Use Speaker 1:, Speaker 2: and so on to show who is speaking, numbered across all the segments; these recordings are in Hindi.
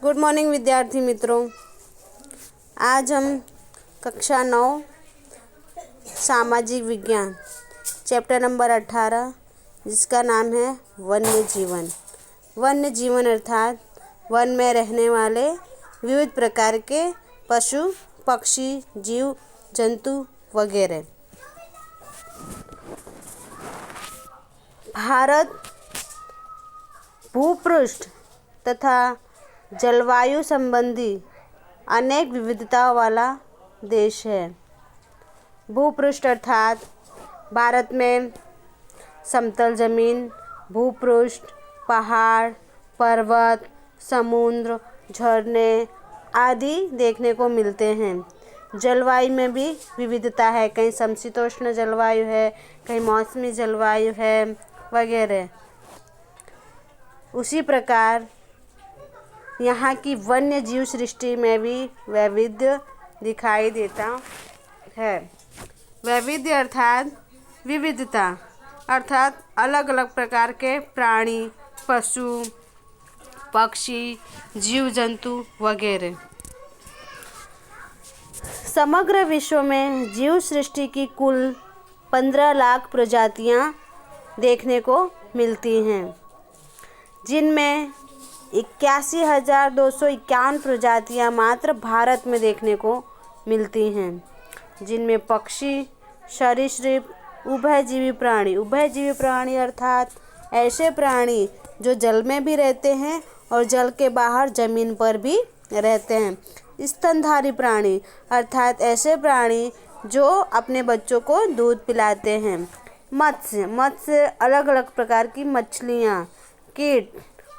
Speaker 1: गुड मॉर्निंग विद्यार्थी मित्रों। आज हम कक्षा 9 सामाजिक विज्ञान चैप्टर नंबर 18 जिसका नाम है वन्य जीवन। वन्य जीवन अर्थात वन में रहने वाले विविध प्रकार के पशु पक्षी जीव जंतु वगैरह। भारत भूपृष्ठ तथा जलवायु संबंधी अनेक विविधताओं वाला देश है। भूपृष्ठ अर्थात भारत में समतल जमीन, भूपृष्ठ, पहाड़, पर्वत, समुद्र, झरने आदि देखने को मिलते हैं। जलवायु में भी विविधता है, कहीं समशीतोष्ण जलवायु है, कहीं मौसमी जलवायु है वगैरह। उसी प्रकार यहाँ की वन्य जीव सृष्टि में भी वैविध्य दिखाई देता है। वैविध्य अर्थात विविधता अर्थात अलग अलग प्रकार के प्राणी, पशु, पक्षी, जीव जंतु वगैरह। समग्र विश्व में जीव सृष्टि की कुल 15 लाख प्रजातियाँ देखने को मिलती हैं, जिनमें 81,251 प्रजातियां मात्र भारत में देखने को मिलती हैं, जिनमें पक्षी, सरीसृप, उभयजीवी प्राणी अर्थात ऐसे प्राणी जो जल में भी रहते हैं और जल के बाहर जमीन पर भी रहते हैं। स्तनधारी प्राणी अर्थात ऐसे प्राणी जो अपने बच्चों को दूध पिलाते हैं। मत्स्य अलग अलग प्रकार की मछलियाँ, कीट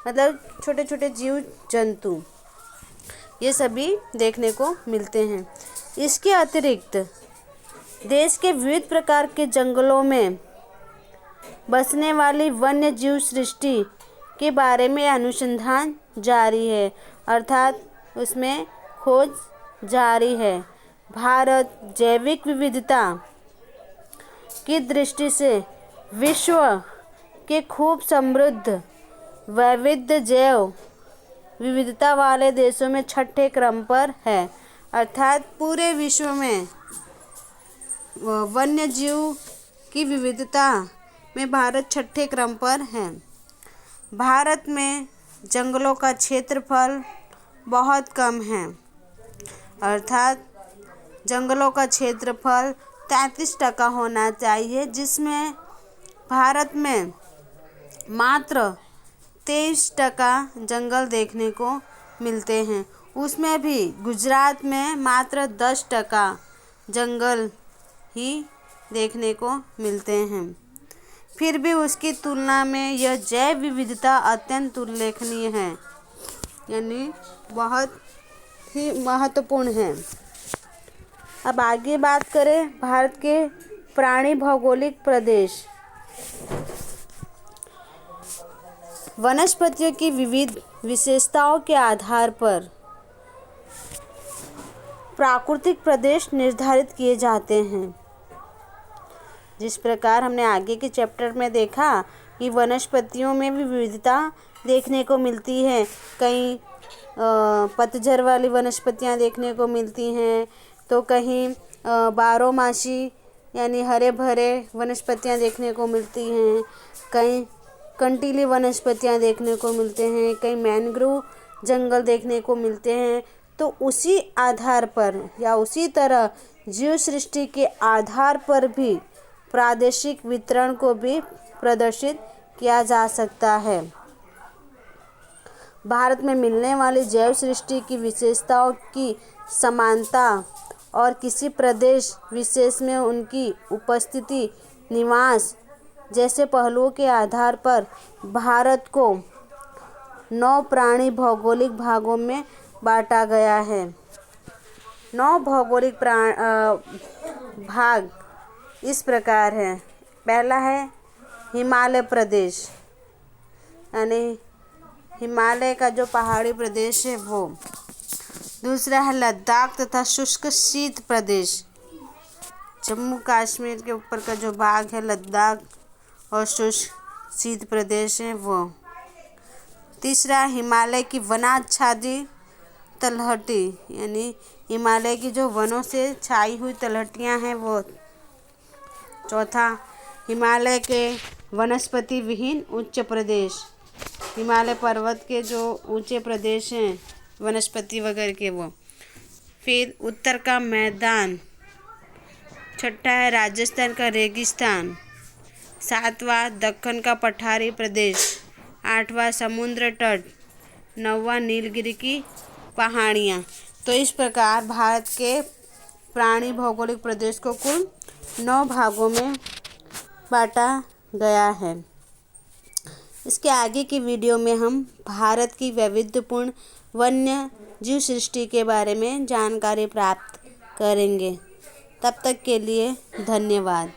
Speaker 1: मतलब छोटे छोटे जीव जंतु, ये सभी देखने को मिलते हैं। इसके अतिरिक्त देश के विविध प्रकार के जंगलों में बसने वाली वन्य जीव सृष्टि के बारे में अनुसंधान जारी है, अर्थात उसमें खोज जारी है। भारत जैविक विविधता की दृष्टि से विश्व के खूब समृद्ध वैविध्य जैव विविधता वाले देशों में छठे क्रम पर है, अर्थात पूरे विश्व में वन्य जीव की विविधता में भारत छठे क्रम पर है। भारत में जंगलों का क्षेत्रफल बहुत कम है, अर्थात जंगलों का क्षेत्रफल 33% होना चाहिए, जिसमें भारत में मात्र 23% जंगल देखने को मिलते हैं। उसमें भी गुजरात में मात्र 10% जंगल ही देखने को मिलते हैं। फिर भी उसकी तुलना में यह जैव विविधता अत्यंत उल्लेखनीय है, यानी बहुत ही महत्वपूर्ण है। अब आगे बात करें भारत के प्राणी भौगोलिक प्रदेश। वनस्पतियों की विविध विशेषताओं के आधार पर प्राकृतिक प्रदेश निर्धारित किए जाते हैं। जिस प्रकार हमने आगे के चैप्टर में देखा कि वनस्पतियों में भी विविधता देखने को मिलती है, कहीं पतझड़ वाली वनस्पतियां देखने को मिलती हैं, तो कहीं बारहमासी यानी हरे भरे वनस्पतियां देखने को मिलती हैं, कहीं कंटीली वनस्पतियां देखने को मिलते हैं, कहीं मैंग्रोव जंगल देखने को मिलते हैं। तो उसी आधार पर या उसी तरह जीव सृष्टि के आधार पर भी प्रादेशिक वितरण को भी प्रदर्शित किया जा सकता है। भारत में मिलने वाली जैव सृष्टि की विशेषताओं की समानता और किसी प्रदेश विशेष में उनकी उपस्थिति, निवास जैसे पहलुओं के आधार पर भारत को 9 प्राणी भौगोलिक भागों में बांटा गया है। 9 भौगोलिक भाग इस प्रकार हैं। पहला है हिमालय प्रदेश, यानी हिमालय का जो पहाड़ी प्रदेश है वो। दूसरा है लद्दाख तथा शुष्क शीत प्रदेश, जम्मू कश्मीर के ऊपर का जो भाग है लद्दाख और शुष्क शीत प्रदेश है वो। तीसरा, हिमालय की वनाच्छादित तलहटी, यानी हिमालय की जो वनों से छाई हुई तलहटियाँ हैं वो। चौथा, हिमालय के वनस्पति विहीन उच्च प्रदेश, हिमालय पर्वत के जो ऊंचे प्रदेश हैं वनस्पति वगैरह के वो। फिर उत्तर का मैदान। छठा है राजस्थान का रेगिस्तान। सातवां दक्कन का पठारी प्रदेश। आठवां समुद्र तट। नौवां नीलगिरी की पहाड़ियाँ। तो इस प्रकार भारत के प्राणी भौगोलिक प्रदेश को कुल 9 भागों में बांटा गया है। इसके आगे की वीडियो में हम भारत की वैविध्यपूर्ण वन्य जीव सृष्टि के बारे में जानकारी प्राप्त करेंगे। तब तक के लिए धन्यवाद।